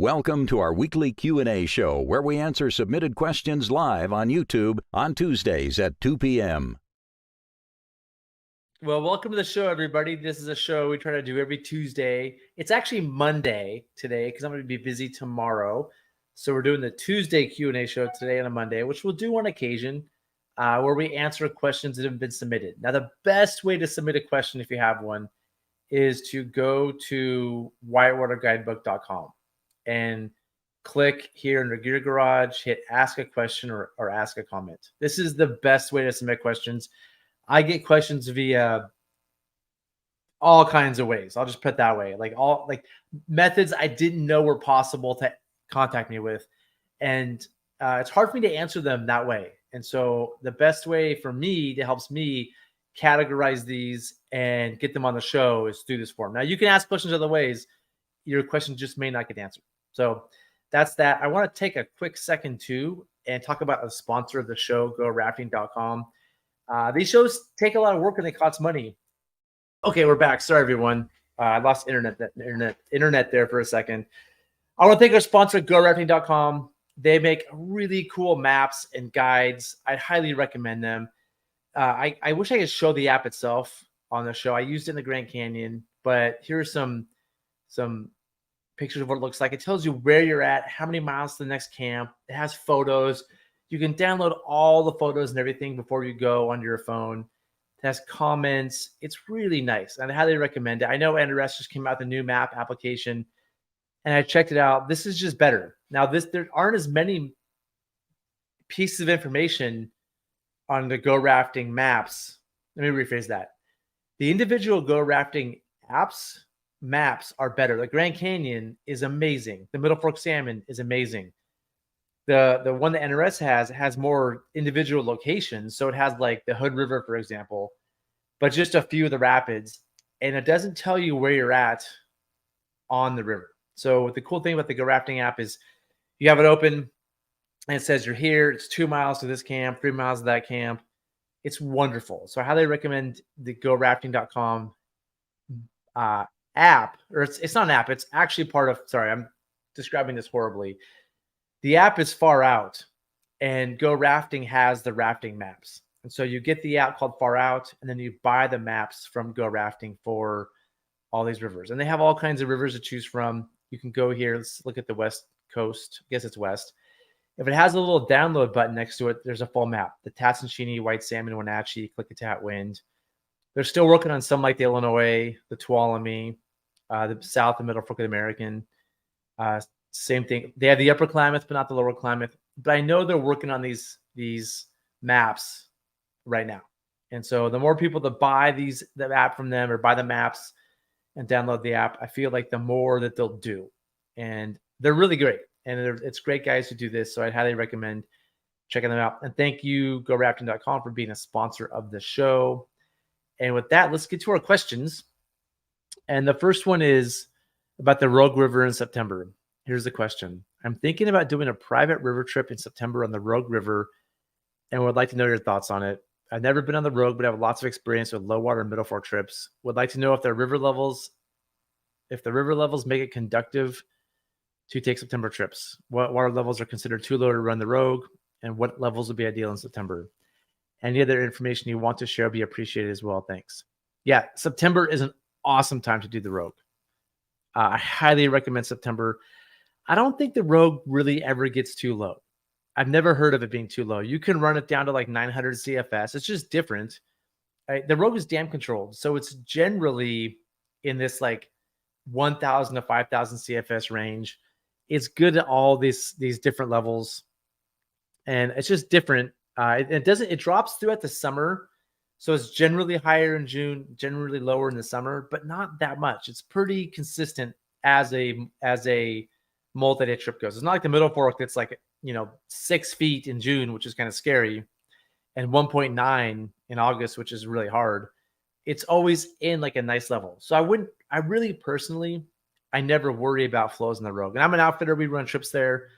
Welcome to our weekly Q&A show where we answer submitted questions live on YouTube on Tuesdays at 2 p.m. Well, welcome to the show, everybody. This is a show we try to do every Tuesday. It's actually Monday today because I'm going to be busy tomorrow. So we're doing the Tuesday Q&A show today on a Monday, which we'll do on occasion, where we answer questions that have been submitted. Now, the best way to submit a question, if you have one, is to go to whitewaterguidebook.com and click here under Gear Garage, hit ask a question or ask a comment. This is the best way to submit questions. I get questions via all kinds of ways. I'll just put it that way. Like methods I didn't know were possible to contact me with. And it's hard for me to answer them that way. And so the best way for me that helps me categorize these and get them on the show is through this form. Now you can ask questions other ways. Your question just may not get answered. So that's that. I want to take a quick second too and talk about a sponsor of the show, RAFTING.com. These shows take a lot of work and they cost money. Okay, we're back. Sorry, everyone. I lost internet there for a second. I want to thank our sponsor, GoRafting.com. They make really cool maps and guides. I highly recommend them. I wish I could show the app itself on the show. I used it in the Grand Canyon, but here's some pictures of what it looks like. It tells you where you're at, how many miles to the next camp. It has photos. You can download all the photos and everything before you go on your phone. It has comments. It's really nice, and I highly recommend it. I know NRS just came out with a new map application, and I checked it out. This is just better. Now, there aren't as many pieces of information on the Go Rafting maps. Let me rephrase that. The individual Go Rafting maps are better. The Grand Canyon is amazing. The Middle Fork Salmon is amazing. The one that NRS has more individual locations. So it has like the Hood River, for example, but just a few of the rapids. And it doesn't tell you where you're at on the river. So the cool thing about the Go Rafting app is you have it open and it says you're here. It's 2 miles to this camp, 3 miles to that camp. It's wonderful. So I highly recommend the GoRafting.com app, or it's not an app. It's actually part of, sorry, I'm describing this horribly. The app is Far Out, and Go Rafting has the rafting maps. And so you get the app called Far Out, and then you buy the maps from Go Rafting for all these rivers. And they have all kinds of rivers to choose from. You can go here. Let's look at the West Coast. I guess it's West. If it has a little download button next to it, there's a full map. The Tatsushini, White Salmon, Wenatchee, Klickitat, Wind. They're still working on some like the Illinois, the Tuolumne, the South and Middle Fork of the American. Same thing. They have the upper Klamath, but not the lower Klamath. But I know they're working on these maps right now. And so the more people that buy the app from them or buy the maps and download the app, I feel like the more that they'll do. And they're really great. And it's great guys who do this. So I highly recommend checking them out. And thank you, GoRafting.com, for being a sponsor of the show. And with that, let's get to our questions. And the first one is about the Rogue River in September. Here's the question. I'm thinking about doing a private river trip in September on the Rogue River and would like to know your thoughts on it. I've never been on the Rogue, but I have lots of experience with low water and middle fork trips. Would like to know if the river levels make it conductive to take September trips. What water levels are considered too low to run the Rogue, and what levels would be ideal in September? Any other information you want to share would be appreciated as well. Thanks. Yeah, September is an awesome time to do the Rogue. I highly recommend September. I don't think the Rogue really ever gets too low. I've never heard of it being too low. You can run it down to like 900 CFS. It's just different. The Rogue is dam controlled, so it's generally in this like 1,000 to 5,000 CFS range. It's good at all these different levels, and it's just different. It drops throughout the summer, so it's generally higher in June, generally lower in the summer, but not that much. It's pretty consistent as a multi-day trip goes. It's not like the Middle Fork that's like 6 feet in June, which is kind of scary, and 1.9 in August, which is really hard. It's always in like a nice level. So I really personally, I never worry about flows in the Rogue. And I'm an outfitter. We run trips there.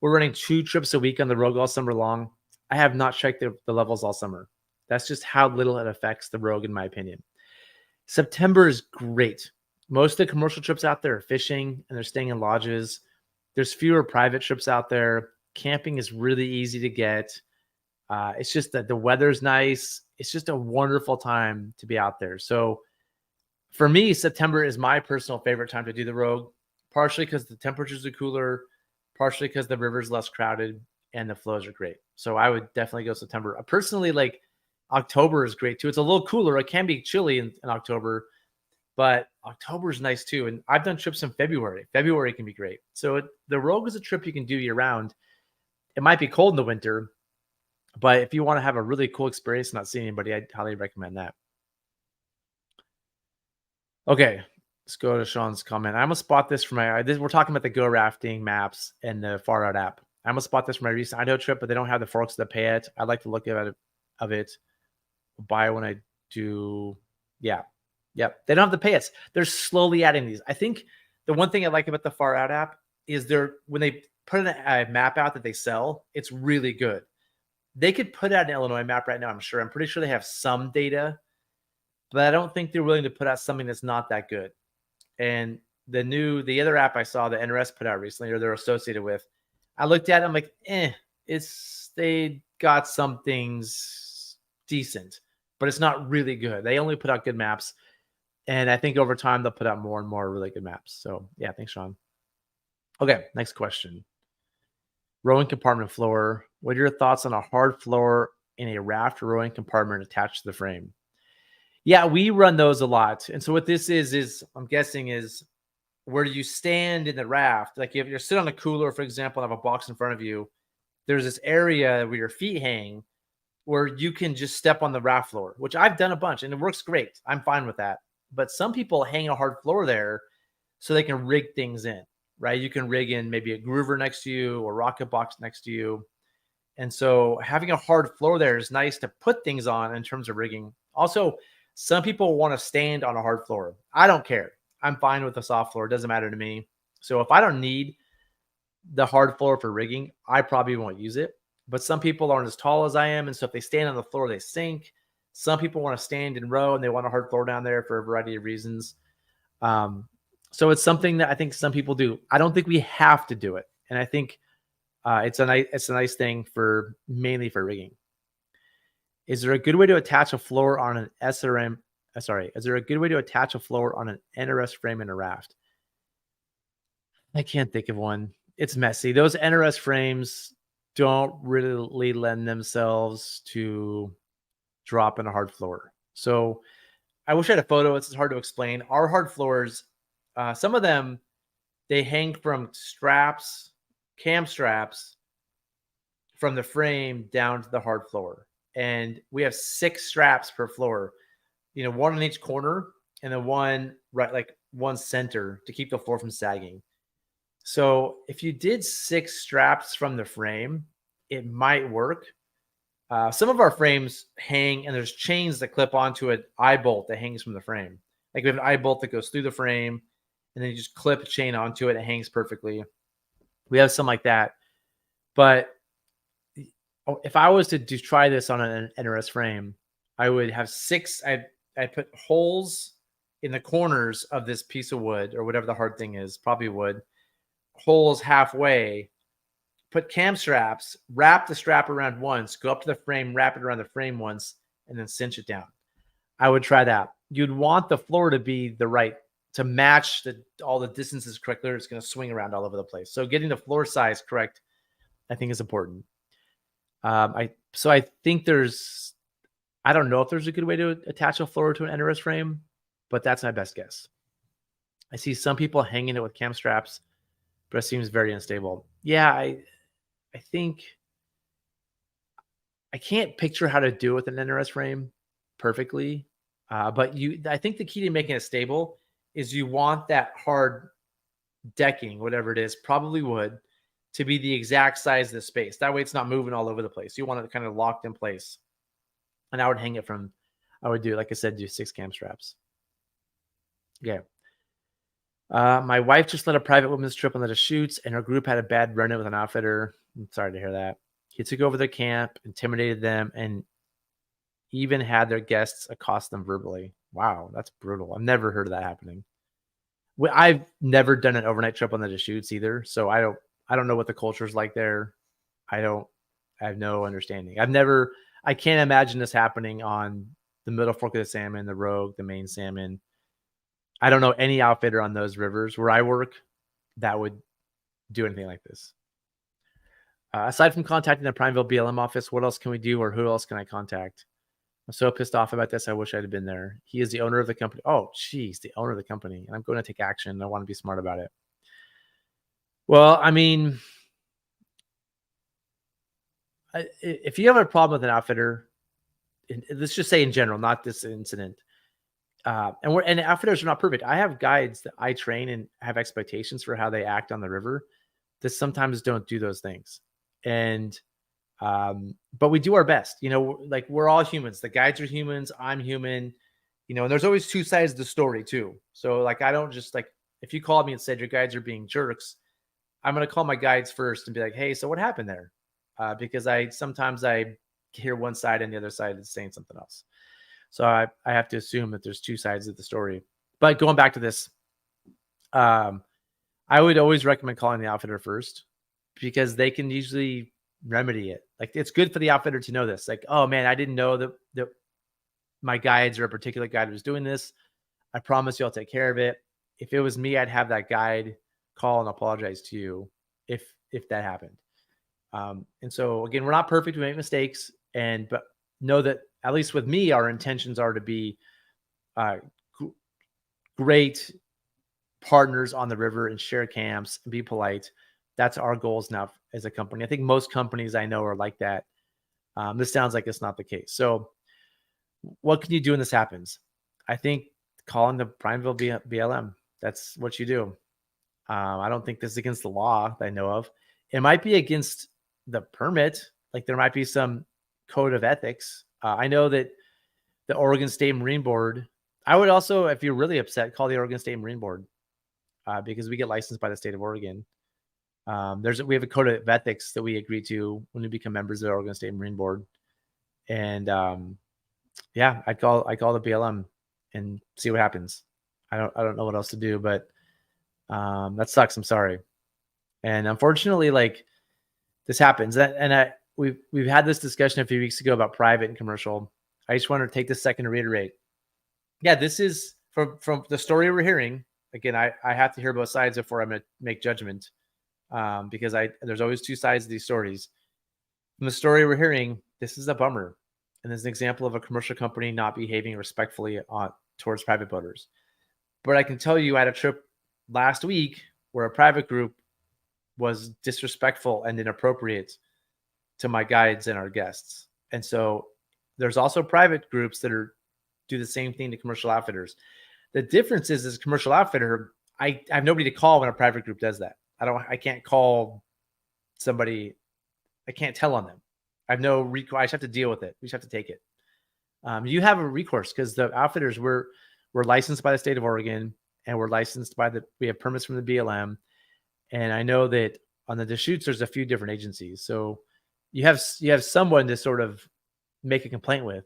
We're running 2 trips a week on the Rogue all summer long. I have not checked the levels all summer. That's just how little it affects the Rogue, in my opinion. September is great. Most of the commercial trips out there are fishing and they're staying in lodges. There's fewer private trips out there. Camping is really easy to get. It's just that the weather's nice. It's just a wonderful time to be out there. So for me, September is my personal favorite time to do the Rogue, partially because the temperatures are cooler, partially because the river's less crowded and the flows are great. So I would definitely go September. Personally, like October is great too. It's a little cooler. It can be chilly in October, but October is nice too. And I've done trips in February. February can be great. So the Rogue is a trip you can do year round. It might be cold in the winter, but if you want to have a really cool experience and not see anybody, I'd highly recommend that. Okay, let's go to Sean's comment. I'm gonna spot this from we're talking about the Go Rafting maps and the Far Out app. I'm gonna spot this from my recent Idaho trip, but they don't have the forks that pay it. I'd like to look at it of it. Buy when I do. Yeah. Yep. They don't have the pay it. They're slowly adding these. I think the one thing I like about the Far Out app is when they put a map out that they sell, it's really good. They could put out an Illinois map right now, I'm sure. I'm pretty sure they have some data, but I don't think they're willing to put out something that's not that good. And the other app I saw that NRS put out recently, or they're associated with, I looked at it, I'm like, they got some things decent, but it's not really good. They only put out good maps. And I think over time, they'll put out more and more really good maps. So yeah, thanks, Sean. Okay, next question. Rowing compartment floor. What are your thoughts on a hard floor in a raft rowing compartment attached to the frame? Yeah, we run those a lot. And so what this is I'm guessing is where you stand in the raft. Like if you're sitting on a cooler, for example, and have a box in front of you, there's this area where your feet hang where you can just step on the raft floor, which I've done a bunch and it works great. I'm fine with that. But some people hang a hard floor there so they can rig things in, right? You can rig in maybe a groover next to you or rocket box next to you. And so having a hard floor there is nice to put things on in terms of rigging. Also, some people want to stand on a hard floor. I don't care. I'm fine with a soft floor. It doesn't matter to me. So if I don't need the hard floor for rigging, I probably won't use it. But some people aren't as tall as I am. And so if they stand on the floor, they sink. Some people want to stand and row and they want a hard floor down there for a variety of reasons. So it's something that I think some people do. I don't think we have to do it. And I think it's a nice thing mainly for rigging. Is there a good way to attach a floor on an SRM? Is there a good way to attach a floor on an NRS frame in a raft? I can't think of one. It's messy. Those NRS frames don't really lend themselves to drop in a hard floor. So I wish I had a photo. It's hard to explain. Our hard floors, some of them, they hang from straps, cam straps, from the frame down to the hard floor. And we have 6 straps per floor, one on each corner and then one center to keep the floor from sagging. So if you did 6 straps from the frame, it might work. Some of our frames hang and there's chains that clip onto an eye bolt that hangs from the frame. Like we have an eye bolt that goes through the frame and then you just clip a chain onto it. It hangs perfectly. We have some like that. But if I was to try this on an NRS frame, I would have 6. I'd put holes in the corners of this piece of wood or whatever the hard thing is, probably wood, holes halfway, put cam straps, wrap the strap around once, go up to the frame, wrap it around the frame once, and then cinch it down. I would try that. You'd want the floor to be to match all the distances correctly. It's going to swing around all over the place. So getting the floor size correct, I think, is important. I think I don't know if there's a good way to attach a floor to an NRS frame, but that's my best guess. I see some people hanging it with cam straps, but it seems very unstable. Yeah, I think I can't picture how to do it with an NRS frame perfectly. But I think the key to making it stable is you want that hard decking, whatever it is, probably wood, to be the exact size of the space. That way it's not moving all over the place. You want it kind of locked in place. And I would hang it I would do, like I said, do 6 cam straps. Okay. My wife just led a private women's trip on the Deschutes, and her group had a bad run-in with an outfitter. I'm sorry to hear that. He took over their camp, intimidated them, and even had their guests accost them verbally. Wow, that's brutal. I've never heard of that happening. I've never done an overnight trip on the Deschutes either, so I don't I don't know what the culture is like there. I have no understanding. I can't imagine this happening on the Middle Fork of the Salmon, the Rogue, the Main Salmon. I don't know any outfitter on those rivers where I work that would do anything like this. Aside from contacting the Prineville BLM office, what else can we do, or who else can I contact? I'm so pissed off about this. I wish I'd have been there. He is the owner of the company. Oh, geez, the owner of the company. And I'm going to take action. I want to be smart about it. Well, I mean, if you have a problem with an outfitter, let's just say in general, not this incident, and outfitters are not perfect. I have guides that I train and have expectations for how they act on the river that sometimes don't do those things. And but we do our best, like we're all humans. The guides are humans. I'm human, and there's always two sides of the story too. So like, I don't just like, if you called me and said your guides are being jerks, I'm going to call my guides first and be like, hey, so what happened there? Because sometimes I hear one side and the other side is saying something else. So I have to assume that there's two sides of the story. But going back to this, I would always recommend calling the outfitter first, because they can usually remedy it. Like, it's good for the outfitter to know this. Like, oh man, I didn't know that my guides or a particular guide was doing this. I promise you I'll take care of it. If it was me, I'd have that guide call and apologize to you if that happened. And so again, we're not perfect. We make mistakes, but know that at least with me, our intentions are to be great partners on the river and share camps and be polite. That's our goals now as a company. I think most companies I know are like that. This sounds like it's not the case. So what can you do when this happens? I think calling the Prineville BLM. That's what you do. I don't think this is against the law that I know of. It might be against the permit. Like, there might be some code of ethics. I know that the Oregon State Marine Board, I would also, if you're really upset, call the Oregon State Marine Board, because we get licensed by the state of Oregon. We have a code of ethics that we agree to when we become members of the Oregon State Marine Board. And yeah, I call the BLM and see what happens. I don't know what else to do, but that sucks. I'm sorry. And unfortunately, like, this happens. We've had this discussion a few weeks ago about private and commercial. I just want to take this second to reiterate. Yeah, this is from the story we're hearing. Again, I have to hear both sides before I'm going to make judgment, because there's always two sides of these stories. From the story we're hearing, this is a bummer. And this is an example of a commercial company not behaving respectfully towards private boaters. But I can tell you, I had a trip last week where a private group was disrespectful and inappropriate to my guides and our guests. And so there's also private groups that do the same thing to commercial outfitters. The difference is, as a commercial outfitter, I have nobody to call when a private group does that. I can't call somebody. I can't tell on them. I have no recourse. I just have to deal with it. We just have to take it. You have a recourse, because the outfitters, we're licensed by the state of Oregon, and we're licensed we have permits from the BLM. And I know that on the Deschutes, there's a few different agencies. So you have someone to sort of make a complaint with.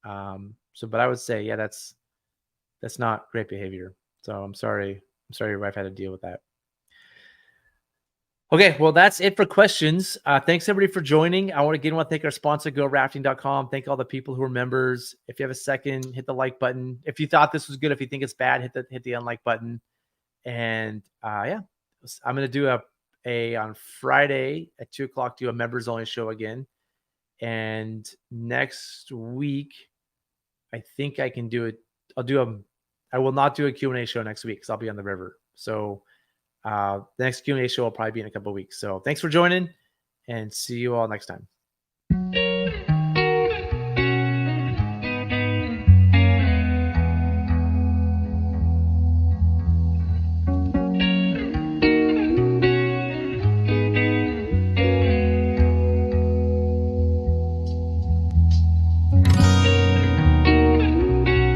But I would say, yeah, that's not great behavior. So I'm sorry your wife had to deal with that. Okay, well, that's it for questions. Thanks everybody for joining. I want to thank our sponsor, GoRafting.com. Thank all the people who are members. If you have a second, hit the like button. If you thought this was good, if you think it's bad, hit the unlike button. And yeah, I'm going to do on Friday at 2:00, do a members only show again. And next week, I think I can do it. I will not do a Q&A show next week, because I'll be on the river. So the next Q&A show will probably be in a couple of weeks. So thanks for joining, and see you all next time.